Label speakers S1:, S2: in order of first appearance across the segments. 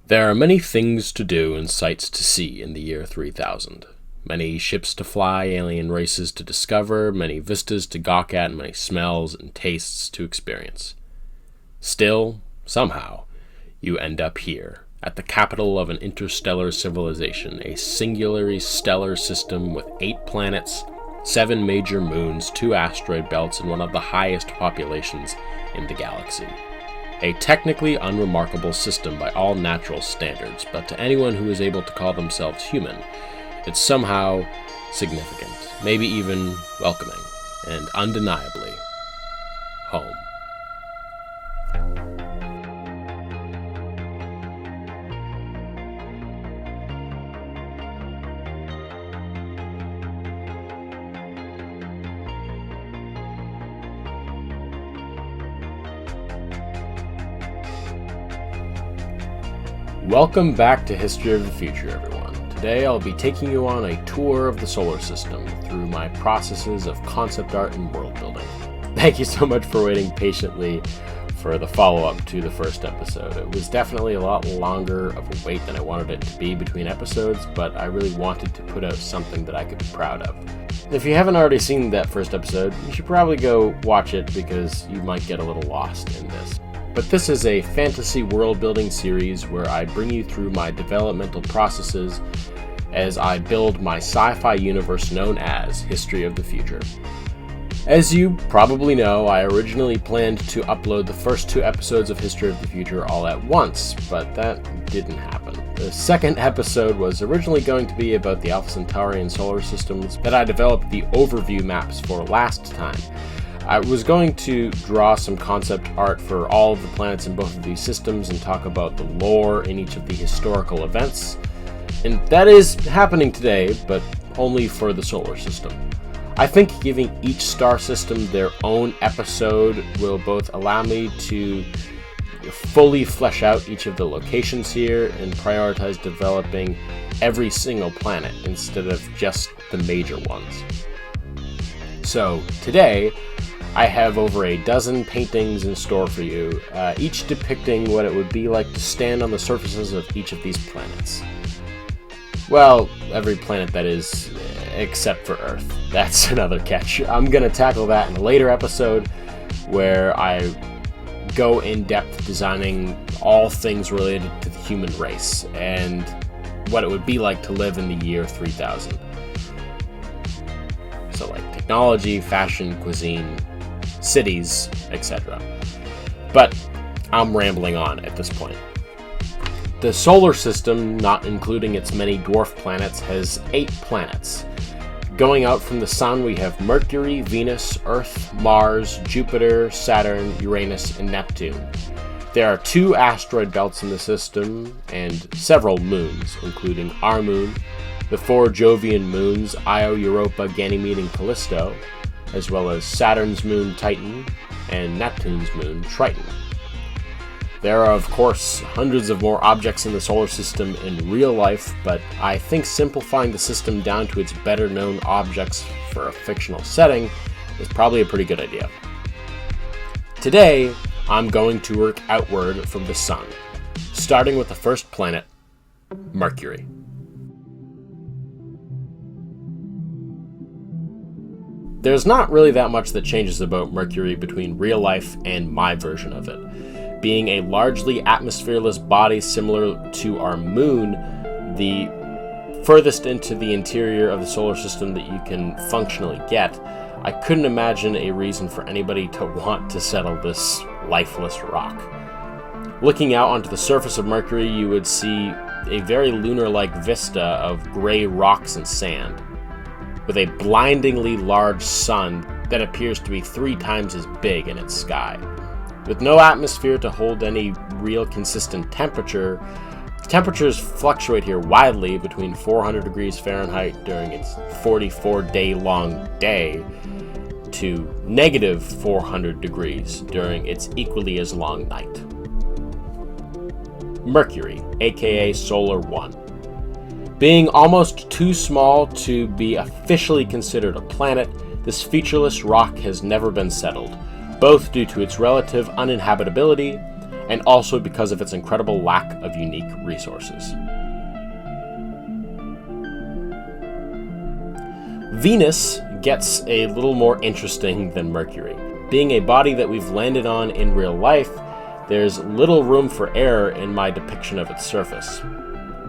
S1: There are many things to do and sights to see in the year 3000. Many ships to fly, alien races to discover, many vistas to gawk at, and many smells and tastes to experience. Still, somehow, you end up here, at the capital of an interstellar civilization, a singularly stellar system with 8 planets, 7 major moons, 2 asteroid belts, and one of the highest populations in the galaxy. A technically unremarkable system by all natural standards, but to anyone who is able to call themselves human, it's somehow significant, maybe even welcoming, and undeniably home. Welcome back to History of the Future, everyone. Today I'll be taking you on a tour of the solar system through my processes of concept art and world building. Thank you so much for waiting patiently for the follow-up to the first episode. It was definitely a lot longer of a wait than I wanted it to be between episodes, but I really wanted to put out something that I could be proud of. If you haven't already seen that first episode, you should probably go watch it because you might get a little lost in this. But this is a fantasy world-building series where I bring you through my developmental processes as I build my sci-fi universe known as History of the Future. As you probably know, I originally planned to upload the first 2 episodes of History of the Future all at once, but that didn't happen. The second episode was originally going to be about the Alpha Centaurian solar systems that I developed the overview maps for last time. I was going to draw some concept art for all of the planets in both of these systems and talk about the lore in each of the historical events. And that is happening today, but only for the solar system. I think giving each star system their own episode will both allow me to fully flesh out each of the locations here and prioritize developing every single planet instead of just the major ones. So today, I have over a dozen paintings in store for you, each depicting what it would be like to stand on the surfaces of each of these planets. Well, every planet that is, except for Earth. That's another catch. I'm going to tackle that in a later episode where I go in depth designing all things related to the human race and what it would be like to live in the year 3000. So like technology, fashion, cuisine, cities, etc. But I'm rambling on at this point. The solar system, not including its many dwarf planets, has 8 planets. Going out from the Sun, we have Mercury, Venus, Earth, Mars, Jupiter, Saturn, Uranus, and Neptune. There are 2 asteroid belts in the system and several moons, including our moon, the 4 Jovian moons, Io, Europa, Ganymede, and Callisto, as well as Saturn's moon Titan and Neptune's moon Triton. There are, of course, hundreds of more objects in the solar system in real life, but I think simplifying the system down to its better-known objects for a fictional setting is probably a pretty good idea. Today, I'm going to work outward from the Sun, starting with the first planet, Mercury. There's not really that much that changes about Mercury between real life and my version of it. Being a largely atmosphereless body similar to our moon, the furthest into the interior of the solar system that you can functionally get, I couldn't imagine a reason for anybody to want to settle this lifeless rock. Looking out onto the surface of Mercury, you would see a very lunar-like vista of gray rocks and sand, with a blindingly large sun that appears to be 3 times as big in its sky. With no atmosphere to hold any real consistent temperature, temperatures fluctuate here widely between 400 degrees Fahrenheit during its 44-day-long day to negative 400 degrees during its equally as long night. Mercury, aka Solar 1. Being almost too small to be officially considered a planet, this featureless rock has never been settled, both due to its relative uninhabitability and also because of its incredible lack of unique resources. Venus gets a little more interesting than Mercury. Being a body that we've landed on in real life, there's little room for error in my depiction of its surface.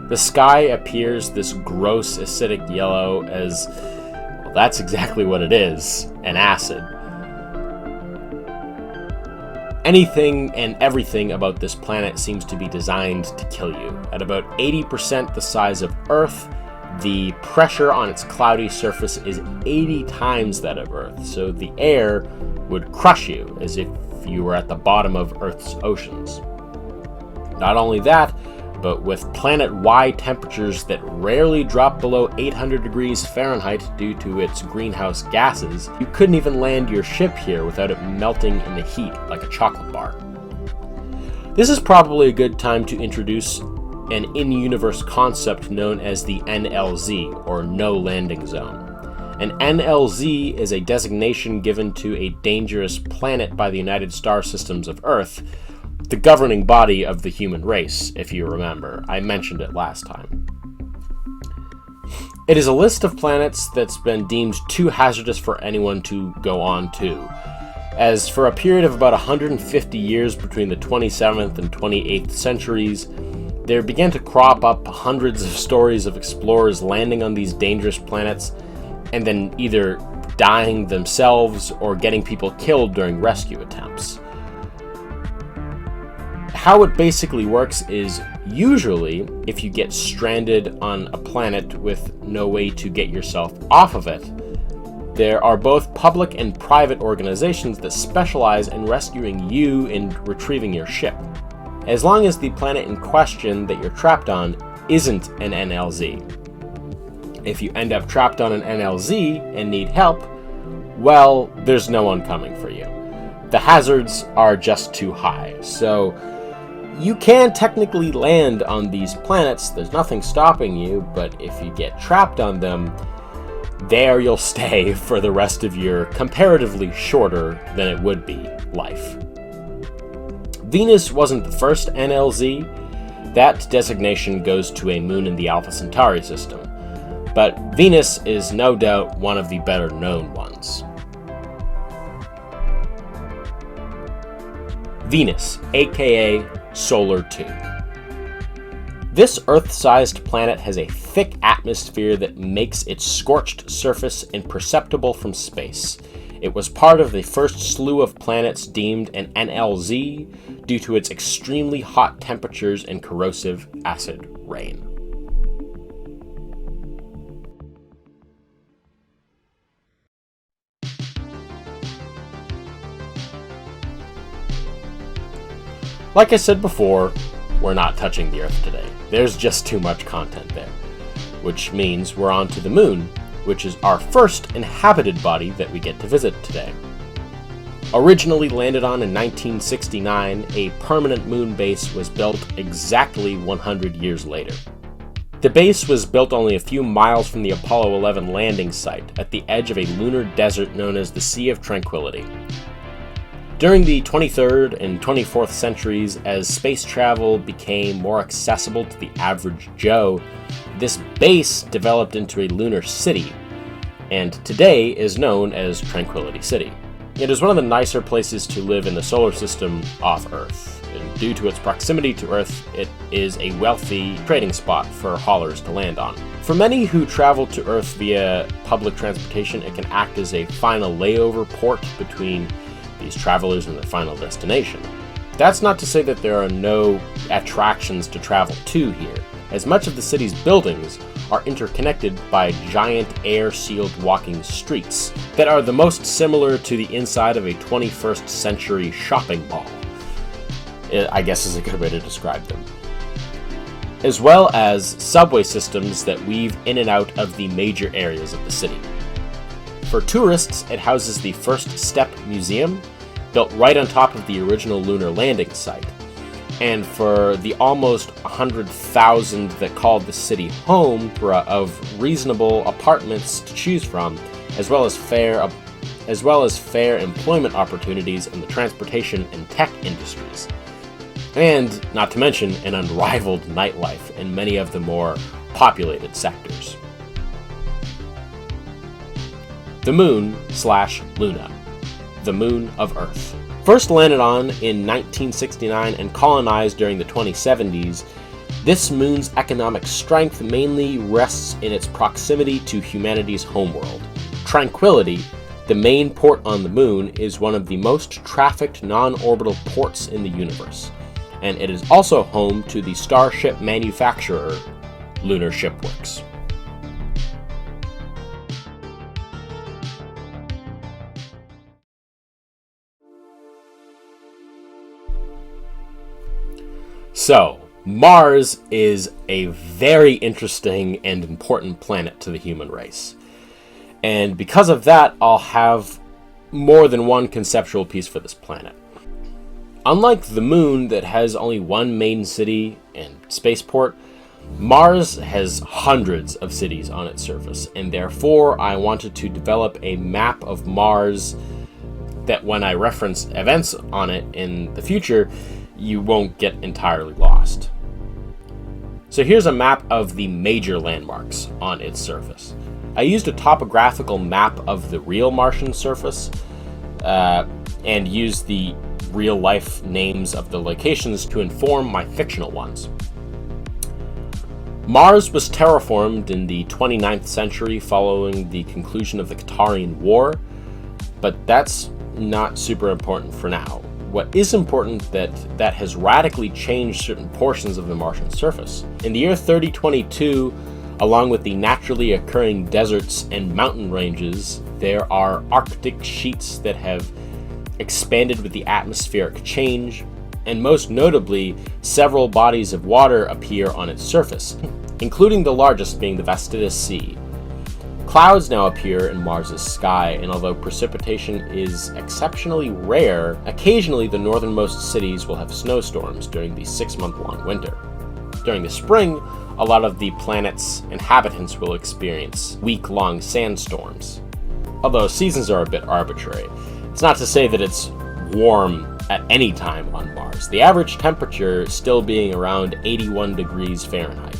S1: The sky appears this gross acidic yellow as, well, that's exactly what it is, an acid. Anything and everything about this planet seems to be designed to kill you. At about 80% the size of Earth, the pressure on its cloudy surface is 80 times that of Earth, so the air would crush you as if you were at the bottom of Earth's oceans. Not only that, but with planet-wide temperatures that rarely drop below 800 degrees Fahrenheit due to its greenhouse gases, you couldn't even land your ship here without it melting in the heat like a chocolate bar. This is probably a good time to introduce an in-universe concept known as the NLZ, or No Landing Zone. An NLZ is a designation given to a dangerous planet by the United Star Systems of Earth, the governing body of the human race, if you remember. I mentioned it last time. It is a list of planets that's been deemed too hazardous for anyone to go on to, as for a period of about 150 years between the 27th and 28th centuries, there began to crop up hundreds of stories of explorers landing on these dangerous planets and then either dying themselves or getting people killed during rescue attempts. How it basically works is, usually, if you get stranded on a planet with no way to get yourself off of it, there are both public and private organizations that specialize in rescuing you and retrieving your ship, as long as the planet in question that you're trapped on isn't an NLZ. If you end up trapped on an NLZ and need help, well, there's no one coming for you. The hazards are just too high, so you can technically land on these planets, there's nothing stopping you, but if you get trapped on them, there you'll stay for the rest of your comparatively shorter than it would be life. Venus wasn't the first NLZ. That designation goes to a moon in the Alpha Centauri system, but Venus is no doubt one of the better known ones. Venus, aka Solar 2. This Earth-sized planet has a thick atmosphere that makes its scorched surface imperceptible from space. It was part of the first slew of planets deemed an NLZ due to its extremely hot temperatures and corrosive acid rain. Like I said before, we're not touching the Earth today. There's just too much content there. Which means we're on to the Moon, which is our first inhabited body that we get to visit today. Originally landed on in 1969, a permanent moon base was built exactly 100 years later. The base was built only a few miles from the Apollo 11 landing site, at the edge of a lunar desert known as the Sea of Tranquility. During the 23rd and 24th centuries, as space travel became more accessible to the average Joe, this base developed into a lunar city, and today is known as Tranquility City. It is one of the nicer places to live in the solar system off Earth, and due to its proximity to Earth, it is a wealthy trading spot for haulers to land on. For many who travel to Earth via public transportation, it can act as a final layover port between these travelers and their final destination. That's not to say that there are no attractions to travel to here, as much of the city's buildings are interconnected by giant air-sealed walking streets that are the most similar to the inside of a 21st century shopping mall, I guess is a good way to describe them. As well as subway systems that weave in and out of the major areas of the city. For tourists, it houses the First Step Museum, built right on top of the original lunar landing site. And for the almost 100,000 that call the city home of reasonable apartments to choose from, as well as fair employment opportunities in the transportation and tech industries. and not to mention an unrivaled nightlife in many of the more populated sectors. The Moon / Luna, the moon of Earth. First landed on in 1969 and colonized during the 2070s, this moon's economic strength mainly rests in its proximity to humanity's homeworld. Tranquility, the main port on the moon, is one of the most trafficked non-orbital ports in the universe, and it is also home to the starship manufacturer, Lunar Shipworks. So, Mars is a very interesting and important planet to the human race. And because of that, I'll have more than one conceptual piece for this planet. Unlike the moon that has only one main city and spaceport, Mars has hundreds of cities on its surface, and therefore I wanted to develop a map of Mars that when I reference events on it in the future, you won't get entirely lost. So here's a map of the major landmarks on its surface. I used a topographical map of the real Martian surface and used the real-life names of the locations to inform my fictional ones. Mars was terraformed in the 29th century following the conclusion of the Qatarian War, but that's not super important for now. What is important that has radically changed certain portions of the Martian surface. In the year 3022, along with the naturally occurring deserts and mountain ranges, there are Arctic sheets that have expanded with the atmospheric change, and most notably, several bodies of water appear on its surface, including the largest being the Vestidus Sea. Clouds now appear in Mars's sky, and although precipitation is exceptionally rare, occasionally the northernmost cities will have snowstorms during the 6-month-long winter. During the spring, a lot of the planet's inhabitants will experience week-long sandstorms. Although seasons are a bit arbitrary, it's not to say that it's warm at any time on Mars, the average temperature still being around 81 degrees Fahrenheit.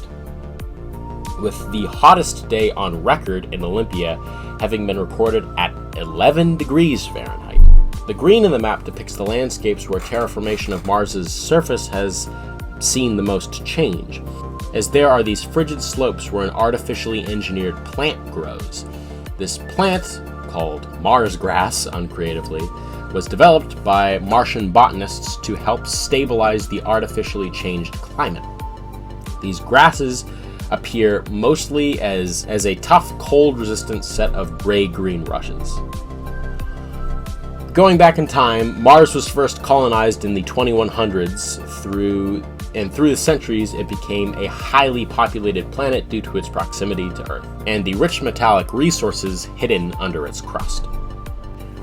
S1: With the hottest day on record in Olympia having been recorded at 11 degrees Fahrenheit. The green in the map depicts the landscapes where terraformation of Mars's surface has seen the most change, as there are these frigid slopes where an artificially engineered plant grows. This plant, called Mars grass uncreatively, was developed by Martian botanists to help stabilize the artificially changed climate. These grasses appear mostly as a tough, cold-resistant set of gray-green rushes. Going back in time, Mars was first colonized in the 2100s. Through the centuries, it became a highly populated planet due to its proximity to Earth, and the rich metallic resources hidden under its crust.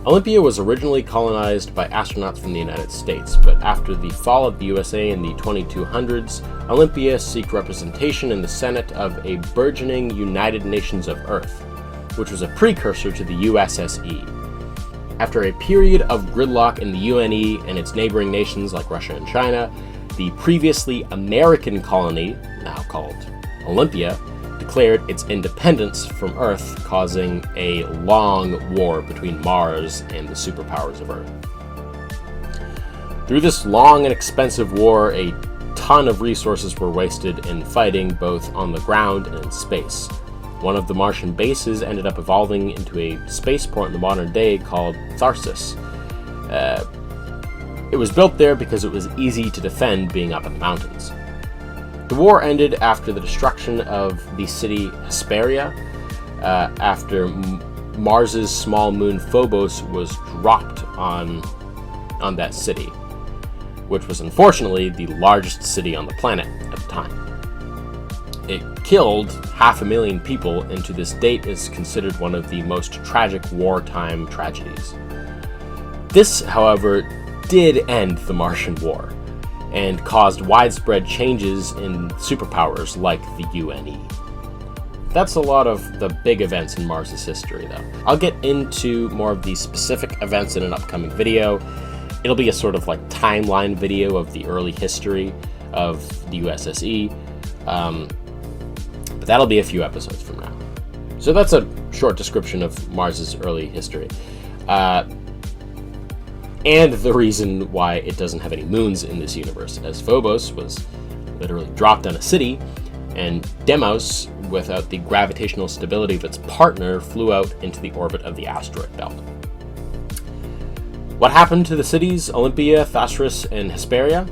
S1: Olympia was originally colonized by astronauts from the United States, but after the fall of the USA in the 2200s, Olympia sought representation in the Senate of a burgeoning United Nations of Earth, which was a precursor to the USSE. After a period of gridlock in the UNE and its neighboring nations like Russia and China, the previously American colony, now called Olympia, declared its independence from Earth, causing a long war between Mars and the superpowers of Earth. Through this long and expensive war, a ton of resources were wasted in fighting both on the ground and in space. One of the Martian bases ended up evolving into a spaceport in the modern day called Tharsis. It was built there because it was easy to defend being up in the mountains. The war ended after the destruction of the city Hesperia, after Mars's small moon Phobos was dropped on that city, which was unfortunately the largest city on the planet at the time. It killed 500,000 people, and to this date is considered one of the most tragic wartime tragedies. This, however, did end the Martian War, and caused widespread changes in superpowers like the UNE. That's a lot of the big events in Mars's history, though. I'll get into more of the specific events in an upcoming video. It'll be a sort of like timeline video of the early history of the USSE, but that'll be a few episodes from now. So that's a short description of Mars's early history, and the reason why it doesn't have any moons in this universe, as Phobos was literally dropped on a city, and Deimos, without the gravitational stability of its partner, flew out into the orbit of the asteroid belt. What happened to the cities Olympia, Thassaros, and Hesperia?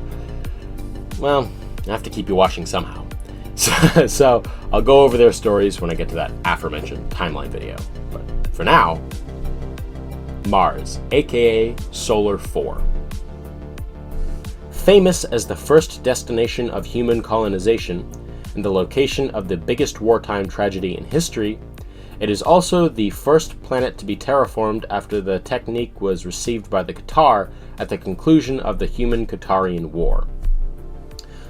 S1: Well, I have to keep you watching somehow. So I'll go over their stories when I get to that aforementioned timeline video. But for now, Mars, aka Solar 4. Famous as the first destination of human colonization and the location of the biggest wartime tragedy in history, it is also the first planet to be terraformed after the technique was received by the Qatar at the conclusion of the human-Qatarian War.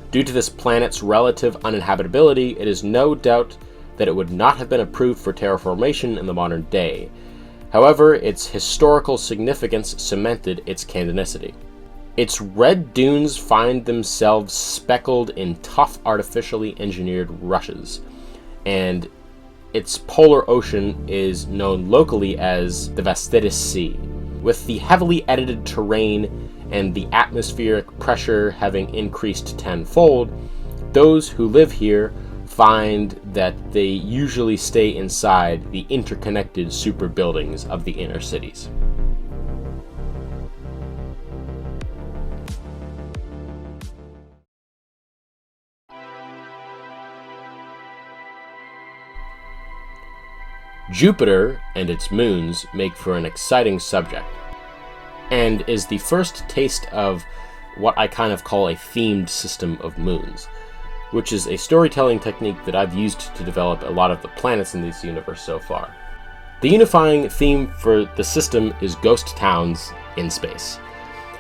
S1: Due to this planet's relative uninhabitability, it is no doubt that it would not have been approved for terraformation in the modern day. However, its historical significance cemented its canonicity. Its red dunes find themselves speckled in tough artificially engineered rushes, and its polar ocean is known locally as the Vastidis Sea. With the heavily edited terrain and the atmospheric pressure having increased tenfold, those who live here find that they usually stay inside the interconnected super buildings of the inner cities. Jupiter and its moons make for an exciting subject, and is the first taste of what I kind of call a themed system of moons, which is a storytelling technique that I've used to develop a lot of the planets in this universe so far. The unifying theme for the system is ghost towns in space.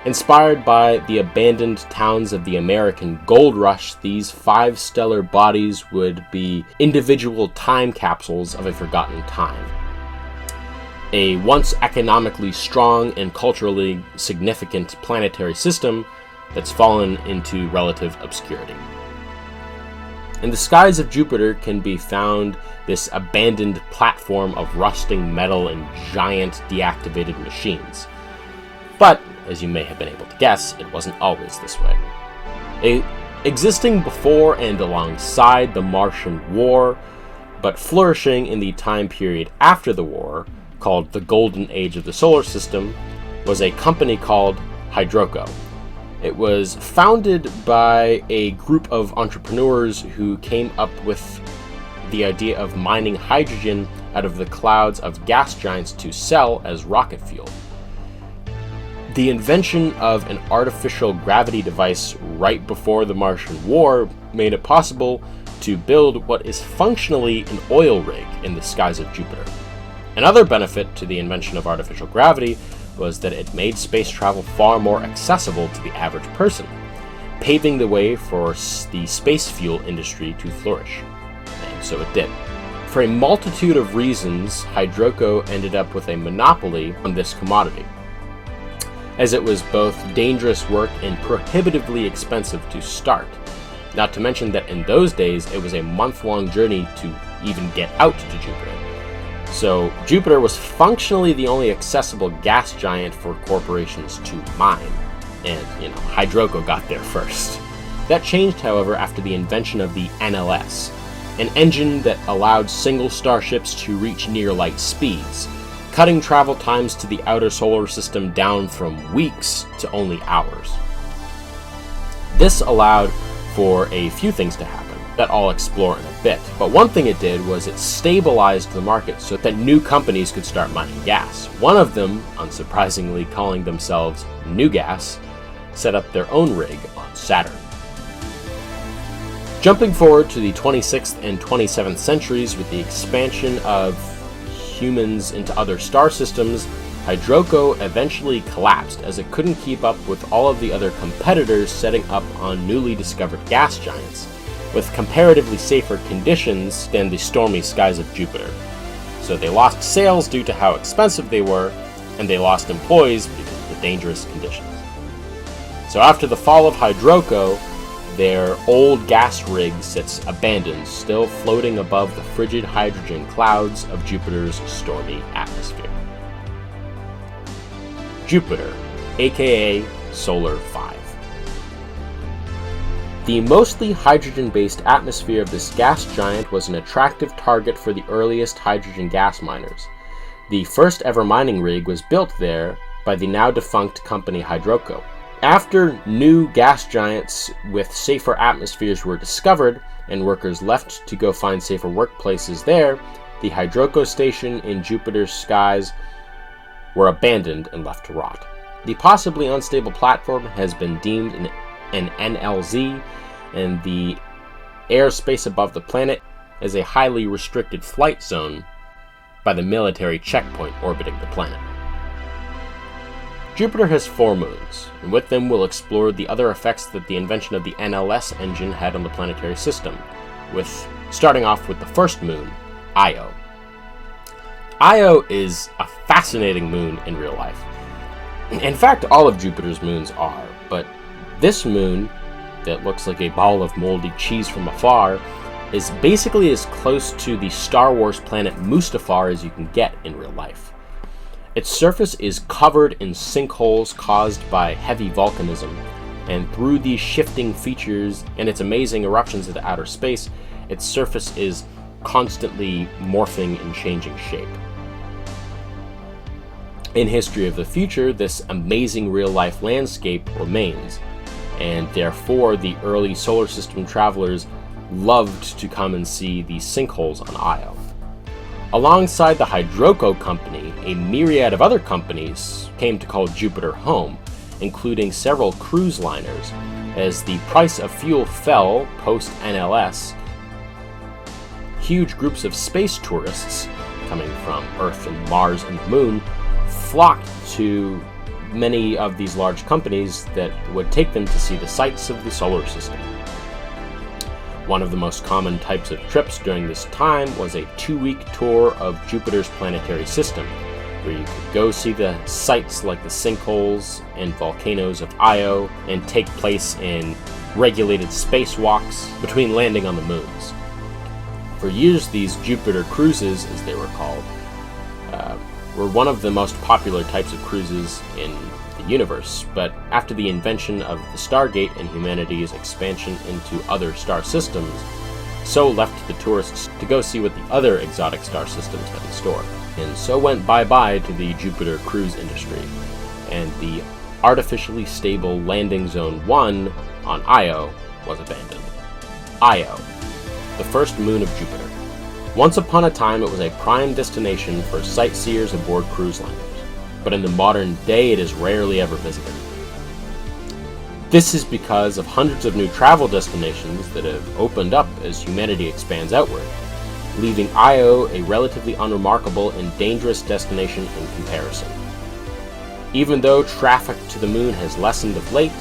S1: Inspired by the abandoned towns of the American Gold Rush, these 5 stellar bodies would be individual time capsules of a forgotten time. A once economically strong and culturally significant planetary system that's fallen into relative obscurity. In the skies of Jupiter can be found this abandoned platform of rusting metal and giant deactivated machines. But as you may have been able to guess, it wasn't always this way. Existing before and alongside the Martian War, but flourishing in the time period after the war, called the Golden Age of the Solar System, was a company called Hydroco. It was founded by a group of entrepreneurs who came up with the idea of mining hydrogen out of the clouds of gas giants to sell as rocket fuel. The invention of an artificial gravity device right before the Martian War made it possible to build what is functionally an oil rig in the skies of Jupiter. Another benefit to the invention of artificial gravity was that it made space travel far more accessible to the average person, paving the way for the space fuel industry to flourish. And so it did. For a multitude of reasons, Hydroco ended up with a monopoly on this commodity, as it was both dangerous work and prohibitively expensive to start. Not to mention that in those days, it was a month-long journey to even get out to Jupiter. So Jupiter was functionally the only accessible gas giant for corporations to mine. And, Hydroco got there first. That changed, however, after the invention of the NLS, an engine that allowed single starships to reach near light speeds, cutting travel times to the outer solar system down from weeks to only hours. This allowed for a few things to happen that I'll explore in a bit, but one thing it did was it stabilized the market so that new companies could start mining gas. One of them, unsurprisingly calling themselves New Gas, set up their own rig on Saturn. Jumping forward to the 26th and 27th centuries with the expansion of humans into other star systems, Hydroco eventually collapsed as it couldn't keep up with all of the other competitors setting up on newly discovered gas giants, with comparatively safer conditions than the stormy skies of Jupiter. So they lost sales due to how expensive they were, and they lost employees because of the dangerous conditions. So after the fall of Hydroco, their old gas rig sits abandoned, still floating above the frigid hydrogen clouds of Jupiter's stormy atmosphere. Jupiter, aka Solar 5. The mostly hydrogen-based atmosphere of this gas giant was an attractive target for the earliest hydrogen gas miners. The first ever mining rig was built there by the now defunct company Hydroco. After new gas giants with safer atmospheres were discovered, and workers left to go find safer workplaces there, the Hydroco station in Jupiter's skies were abandoned and left to rot. The possibly unstable platform has been deemed an NLZ, and the airspace above the planet is a highly restricted flight zone by the military checkpoint orbiting the planet. Jupiter has 4 moons, and with them we'll explore the other effects that the invention of the NLS engine had on the planetary system, starting off with the first moon, Io. Io is a fascinating moon in real life. In fact, all of Jupiter's moons are, but this moon, that looks like a ball of moldy cheese from afar, is basically as close to the Star Wars planet Mustafar as you can get in real life. Its surface is covered in sinkholes caused by heavy volcanism, and through these shifting features and its amazing eruptions into outer space, its surface is constantly morphing and changing shape. In History of the Future, this amazing real-life landscape remains, and therefore the early solar system travelers loved to come and see these sinkholes on Io. Alongside the Hydroco company, a myriad of other companies came to call Jupiter home, including several cruise liners. As the price of fuel fell post-NLS, huge groups of space tourists coming from Earth and Mars and the Moon flocked to many of these large companies that would take them to see the sights of the solar system. One of the most common types of trips during this time was a 2-week tour of Jupiter's planetary system, where you could go see the sights like the sinkholes and volcanoes of Io and take place in regulated spacewalks between landing on the moons. For years, these Jupiter cruises, as they were called, were one of the most popular types of cruises in the universe, but after the invention of the Stargate and humanity's expansion into other star systems, so left the tourists to go see what the other exotic star systems had in store. And so went bye-bye to the Jupiter cruise industry, and the artificially stable landing zone 1 on Io was abandoned. Io, the first moon of Jupiter. Once upon a time, it was a prime destination for sightseers aboard cruise liners, but in the modern day, it is rarely ever visited. This is because of hundreds of new travel destinations that have opened up as humanity expands outward, leaving Io a relatively unremarkable and dangerous destination in comparison. Even though traffic to the moon has lessened of late,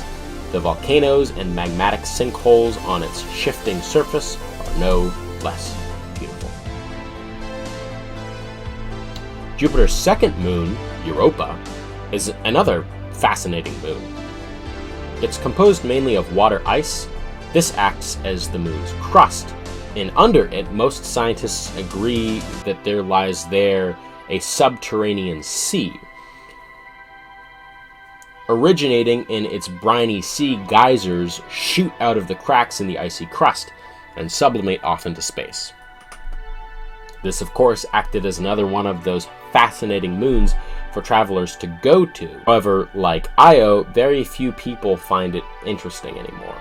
S1: the volcanoes and magmatic sinkholes on its shifting surface are no less beautiful. Jupiter's second moon, Europa, is another fascinating moon. It's composed mainly of water ice. This acts as the moon's crust, and under it, most scientists agree that there lies a subterranean sea. Originating in its briny sea, geysers shoot out of the cracks in the icy crust and sublimate off into space. This, of course, acted as another one of those fascinating moons for travelers to go to. However, like Io, very few people find it interesting anymore.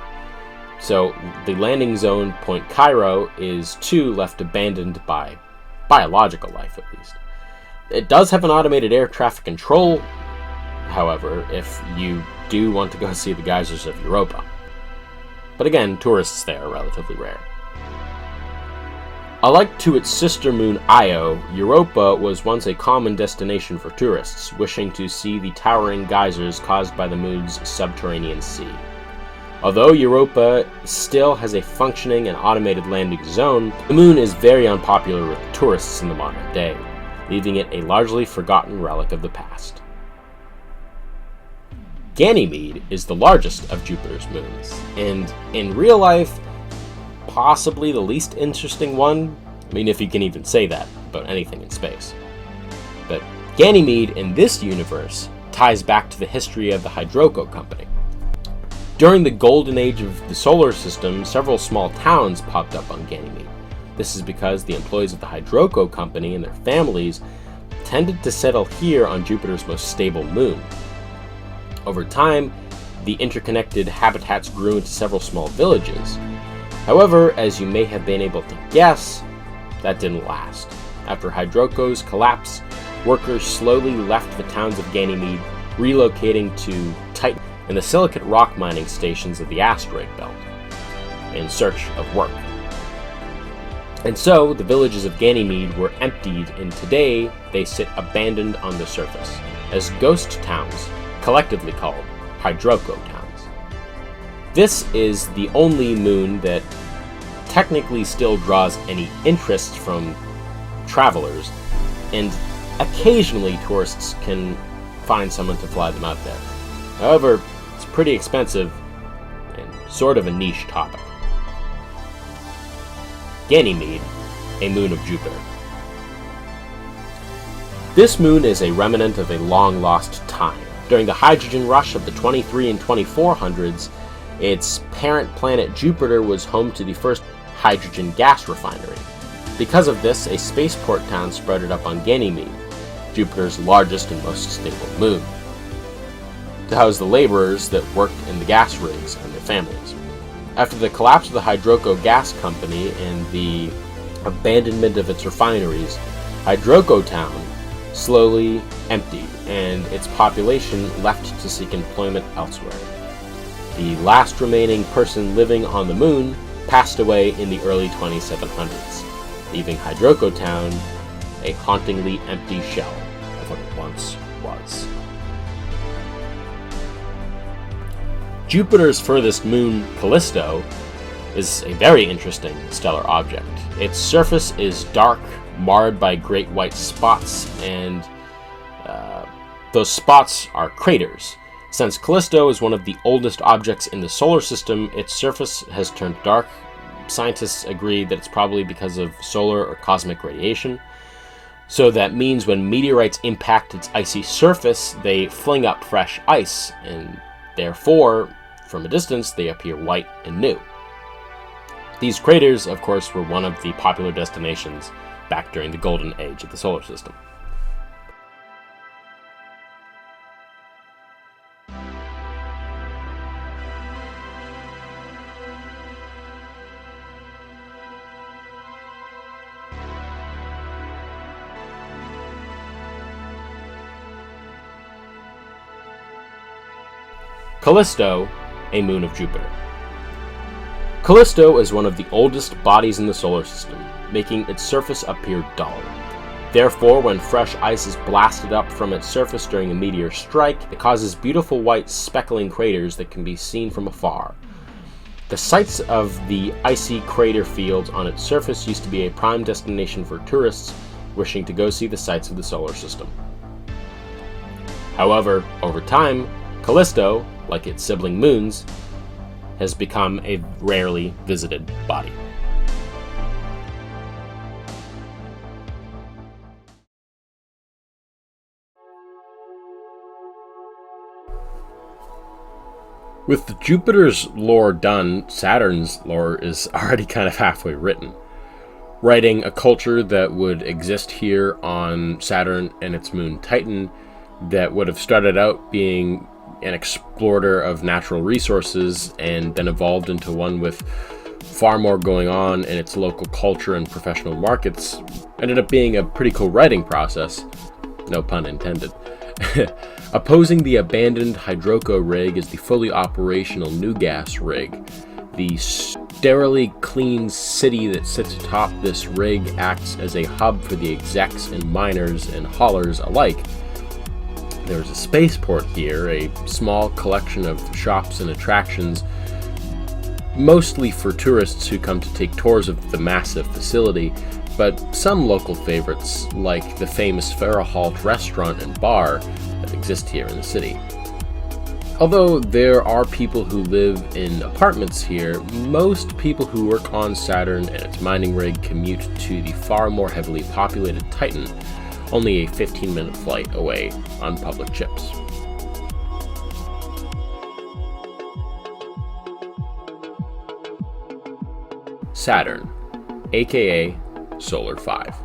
S1: So the landing zone, Point Cairo, is too left abandoned by biological life, at least. It does have an automated air traffic control, however, if you do want to go see the geysers of Europa. But again, tourists there are relatively rare. Alike to its sister moon Io, Europa was once a common destination for tourists wishing to see the towering geysers caused by the moon's subterranean sea. Although Europa still has a functioning and automated landing zone, the moon is very unpopular with tourists in the modern day, leaving it a largely forgotten relic of the past. Ganymede is the largest of Jupiter's moons, and in real life, possibly the least interesting one. I mean, if you can even say that about anything in space. But Ganymede in this universe ties back to the history of the Hydroco Company. During the golden age of the solar system, several small towns popped up on Ganymede. This is because the employees of the Hydroco Company and their families tended to settle here on Jupiter's most stable moon. Over time, the interconnected habitats grew into several small villages. However, as you may have been able to guess, that didn't last. After Hydroco's collapse, workers slowly left the towns of Ganymede, relocating to Titan and the silicate rock mining stations of the asteroid belt in search of work. And so, the villages of Ganymede were emptied, and today they sit abandoned on the surface as ghost towns, collectively called Hydroco towns. This is the only moon that technically still draws any interest from travelers, and occasionally tourists can find someone to fly them out there. However, it's pretty expensive and sort of a niche topic. Ganymede, a moon of Jupiter. This moon is a remnant of a long-lost time. During the hydrogen rush of the 23 and 2400s, its parent planet Jupiter was home to the first hydrogen gas refinery. Because of this, a spaceport town sprouted up on Ganymede, Jupiter's largest and most stable moon, to house the laborers that worked in the gas rigs and their families. After the collapse of the Hydroco Gas Company and the abandonment of its refineries, Hydroco Town slowly emptied, and its population left to seek employment elsewhere. The last remaining person living on the moon passed away in the early 2700s, leaving Hydroco Town a hauntingly empty shell of what it once was. Jupiter's furthest moon, Callisto, is a very interesting stellar object. Its surface is dark, marred by great white spots, and those spots are craters. Since Callisto is one of the oldest objects in the solar system, its surface has turned dark. Scientists agree that it's probably because of solar or cosmic radiation. So that means when meteorites impact its icy surface, they fling up fresh ice, and therefore, from a distance, they appear white and new. These craters, of course, were one of the popular destinations back during the golden age of the solar system. Callisto, a moon of Jupiter. Callisto is one of the oldest bodies in the solar system, making its surface appear dull. Therefore, when fresh ice is blasted up from its surface during a meteor strike, it causes beautiful white speckling craters that can be seen from afar. The sites of the icy crater fields on its surface used to be a prime destination for tourists wishing to go see the sights of the solar system. However, over time, Callisto, like its sibling moons, has become a rarely visited body. With Jupiter's lore done, Saturn's lore is already kind of halfway written. Writing a culture that would exist here on Saturn and its moon Titan that would have started out being an explorer of natural resources and then evolved into one with far more going on in its local culture and professional markets ended up being a pretty cool writing process, no pun intended. Opposing the abandoned Hydroco rig is the fully operational New Gas rig. The sterilely clean city that sits atop this rig acts as a hub for the execs and miners and haulers alike. There's a spaceport here, a small collection of shops and attractions, mostly for tourists who come to take tours of the massive facility, but some local favorites, like the famous Farahalt restaurant and bar that exist here in the city. Although there are people who live in apartments here, most people who work on Saturn and its mining rig commute to the far more heavily populated Titan, only a 15-minute flight away on public chips. Saturn, aka Solar 5.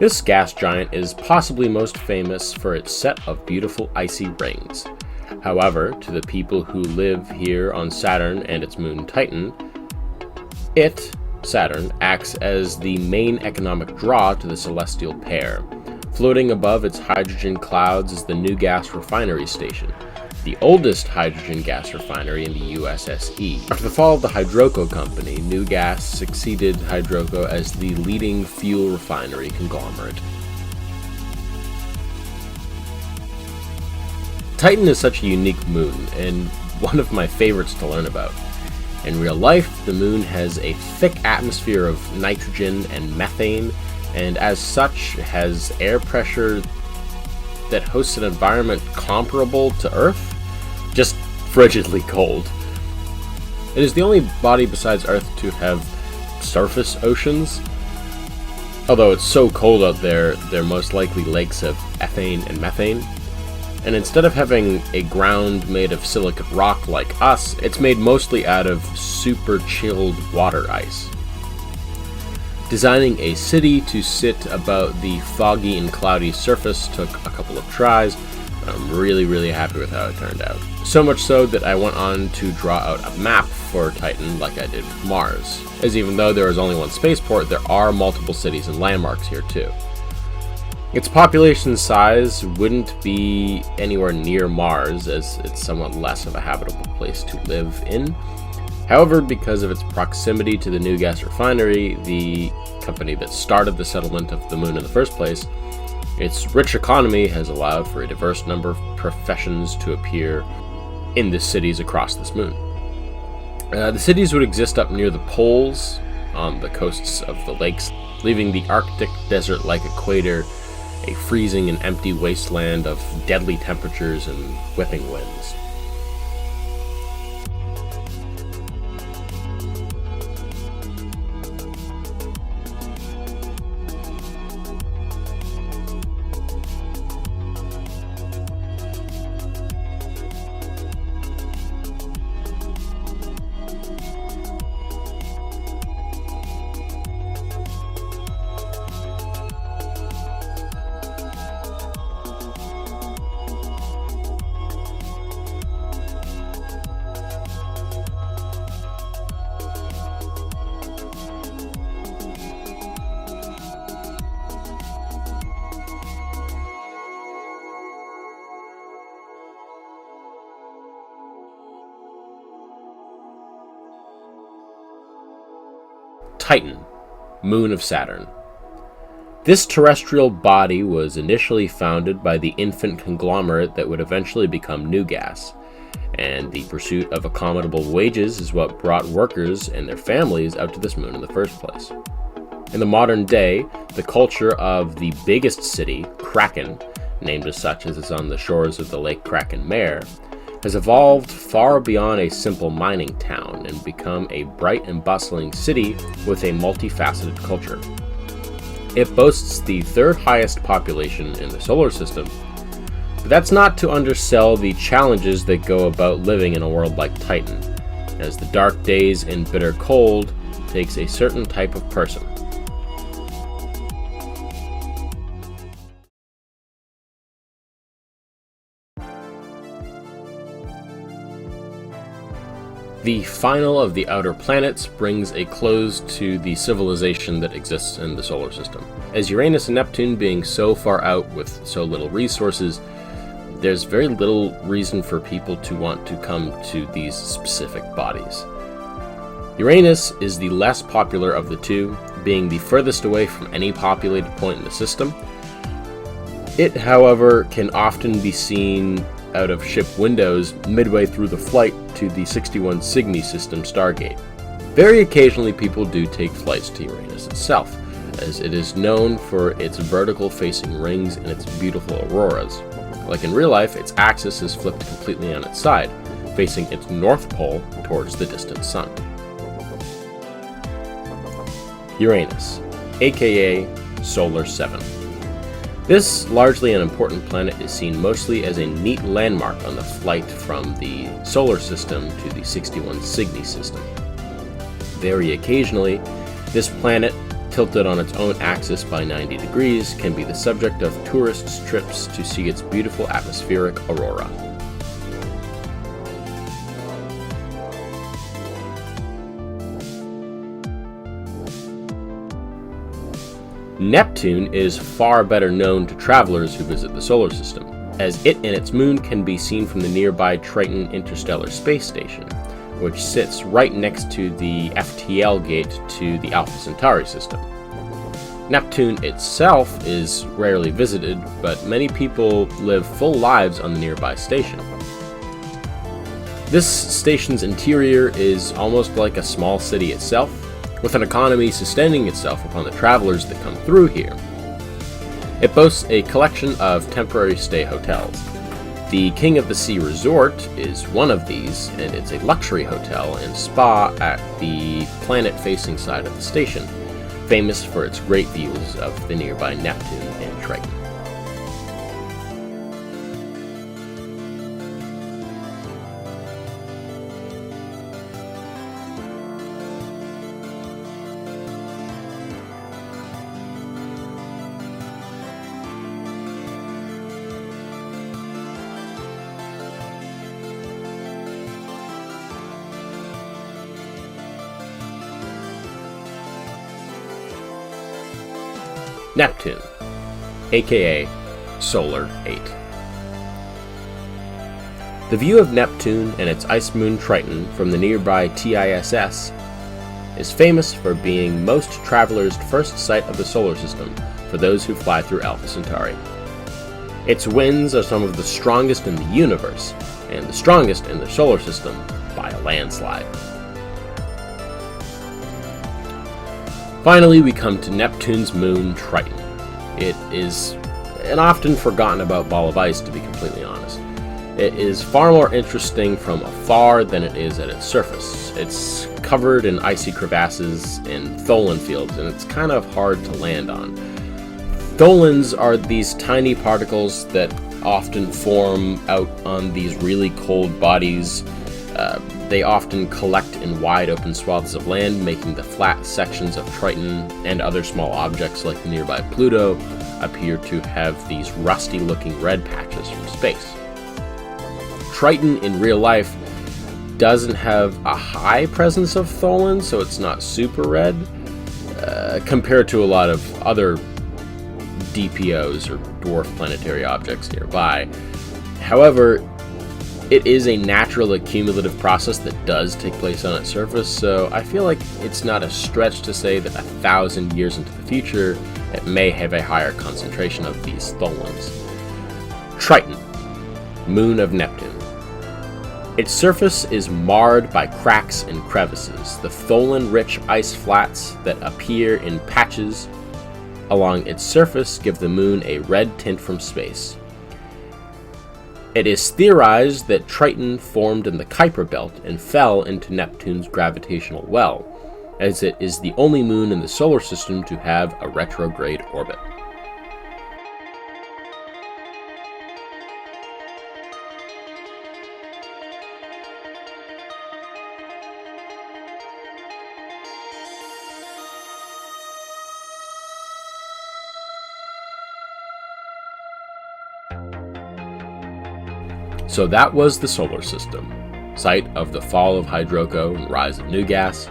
S1: This gas giant is possibly most famous for its set of beautiful icy rings. However, to the people who live here on Saturn and its moon Titan, Saturn, acts as the main economic draw to the celestial pair. Floating above its hydrogen clouds is the New Gas Refinery Station, the oldest hydrogen gas refinery in the USSE. After the fall of the Hydroco company, New Gas succeeded Hydroco as the leading fuel refinery conglomerate. Titan is such a unique moon, and one of my favorites to learn about. In real life, the moon has a thick atmosphere of nitrogen and methane, and as such has air pressure that hosts an environment comparable to Earth, just frigidly cold. It is the only body besides Earth to have surface oceans. Although it's so cold out there, they're most likely lakes of ethane and methane. And instead of having a ground made of silicate rock like us, it's made mostly out of super chilled water ice. Designing a city to sit about the foggy and cloudy surface took a couple of tries. I'm really happy with how it turned out. So much so that I went on to draw out a map for Titan like I did with Mars, as even though there is only one spaceport, there are multiple cities and landmarks here too. Its population size wouldn't be anywhere near Mars, as it's somewhat less of a habitable place to live in. However, because of its proximity to the New Gas Refinery, the company that started the settlement of the moon in the first place, its rich economy has allowed for a diverse number of professions to appear in the cities across this moon. The cities would exist up near the poles, on the coasts of the lakes, leaving the Arctic desert-like equator a freezing and empty wasteland of deadly temperatures and whipping winds. Titan, moon of Saturn. This terrestrial body was initially founded by the infant conglomerate that would eventually become New Gas, and the pursuit of accommodable wages is what brought workers and their families out to this moon in the first place. In the modern day, the culture of the biggest city, Kraken, named as such as it's on the shores of the Lake Kraken-Mare, has evolved far beyond a simple mining town and become a bright and bustling city with a multifaceted culture. It boasts the third highest population in the solar system, but that's not to undersell the challenges that go about living in a world like Titan, as the dark days and bitter cold takes a certain type of person. The final of the outer planets brings a close to the civilization that exists in the solar system. As Uranus and Neptune being so far out with so little resources, there's very little reason for people to want to come to these specific bodies. Uranus is the less popular of the two, being the furthest away from any populated point in the system. It, however, can often be seen out of ship windows midway through the flight to the 61 Cygni system Stargate. Very occasionally people do take flights to Uranus itself, as it is known for its vertical facing rings and its beautiful auroras. Like in real life, its axis is flipped completely on its side, facing its north pole towards the distant sun. Uranus, aka Solar 7. This largely unimportant planet is seen mostly as a neat landmark on the flight from the solar system to the 61 Cygni system. Very occasionally, this planet, tilted on its own axis by 90 degrees, can be the subject of tourists' trips to see its beautiful atmospheric aurora. Neptune is far better known to travelers who visit the solar system, as it and its moon can be seen from the nearby Triton Interstellar Space Station, which sits right next to the FTL gate to the Alpha Centauri system. Neptune itself is rarely visited, but many people live full lives on the nearby station. This station's interior is almost like a small city itself, with an economy sustaining itself upon the travelers that come through here. It boasts a collection of temporary stay hotels. The King of the Sea Resort is one of these, and it's a luxury hotel and spa at the planet-facing side of the station, famous for its great views of the nearby Neptune and Triton. Neptune, aka Solar 8. The view of Neptune and its ice moon Triton from the nearby TISS is famous for being most travelers' first sight of the solar system for those who fly through Alpha Centauri. Its winds are some of the strongest in the universe, and the strongest in the solar system by a landslide. Finally, we come to Neptune's moon, Triton. It is an often forgotten about ball of ice, to be completely honest. It is far more interesting from afar than it is at its surface. It's covered in icy crevasses and tholin fields, and it's kind of hard to land on. Tholins are these tiny particles that often form out on these really cold bodies. They often collect in wide open swaths of land, making the flat sections of Triton and other small objects like the nearby Pluto appear to have these rusty-looking red patches from space. Triton in real life doesn't have a high presence of tholin, so it's not super red, compared to a lot of other DPOs or dwarf planetary objects nearby. However, it is a natural accumulative process that does take place on its surface, so I feel like it's not a stretch to say that 1,000 years into the future, it may have a higher concentration of these tholins. Triton, moon of Neptune. Its surface is marred by cracks and crevices, the tholin-rich ice flats that appear in patches along its surface give the moon a red tint from space. It is theorized that Triton formed in the Kuiper Belt and fell into Neptune's gravitational well, as it is the only moon in the solar system to have a retrograde orbit. So that was the solar system, site of the fall of Hydroko and rise of new gas,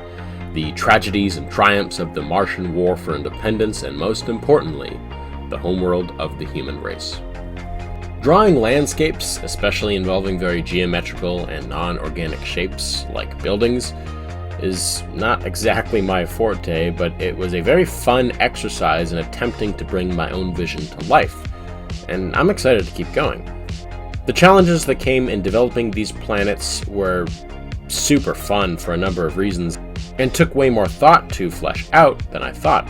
S1: the tragedies and triumphs of the Martian war for independence, and most importantly, the homeworld of the human race. Drawing landscapes, especially involving very geometrical and non-organic shapes like buildings, is not exactly my forte, but it was a very fun exercise in attempting to bring my own vision to life, and I'm excited to keep going. The challenges that came in developing these planets were super fun for a number of reasons, and took way more thought to flesh out than I thought.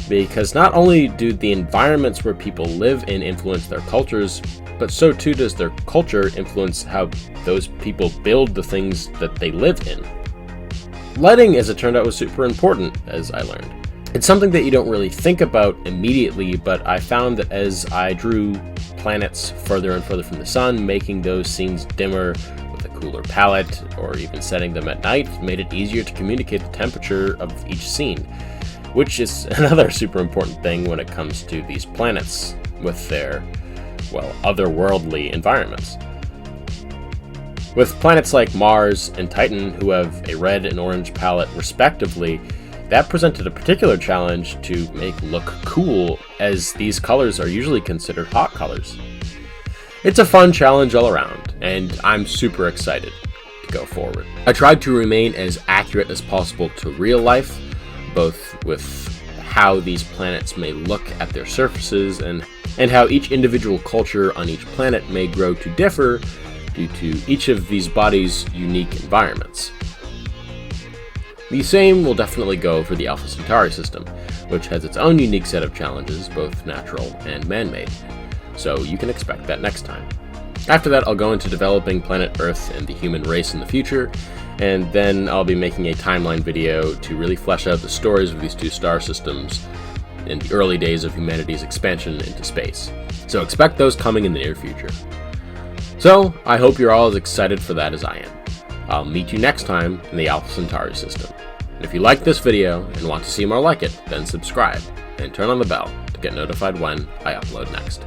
S1: because not only do the environments where people live in influence their cultures, but so too does their culture influence how those people build the things that they live in. Lighting, as it turned out, was super important, as I learned. It's something that you don't really think about immediately, but I found that as I drew planets further and further from the sun, making those scenes dimmer with a cooler palette, or even setting them at night, made it easier to communicate the temperature of each scene, which is another super important thing when it comes to these planets with their, well, otherworldly environments. With planets like Mars and Titan, who have a red and orange palette respectively, that presented a particular challenge to make look cool, as these colors are usually considered hot colors. It's a fun challenge all around, and I'm super excited to go forward. I tried to remain as accurate as possible to real life, both with how these planets may look at their surfaces and how each individual culture on each planet may grow to differ due to each of these bodies' unique environments. The same will definitely go for the Alpha Centauri system, which has its own unique set of challenges, both natural and man-made, so you can expect that next time. After that, I'll go into developing planet Earth and the human race in the future, and then I'll be making a timeline video to really flesh out the stories of these two star systems in the early days of humanity's expansion into space. So expect those coming in the near future. So, I hope you're all as excited for that as I am. I'll meet you next time in the Alpha Centauri system. And if you like this video and want to see more like it, then subscribe and turn on the bell to get notified when I upload next.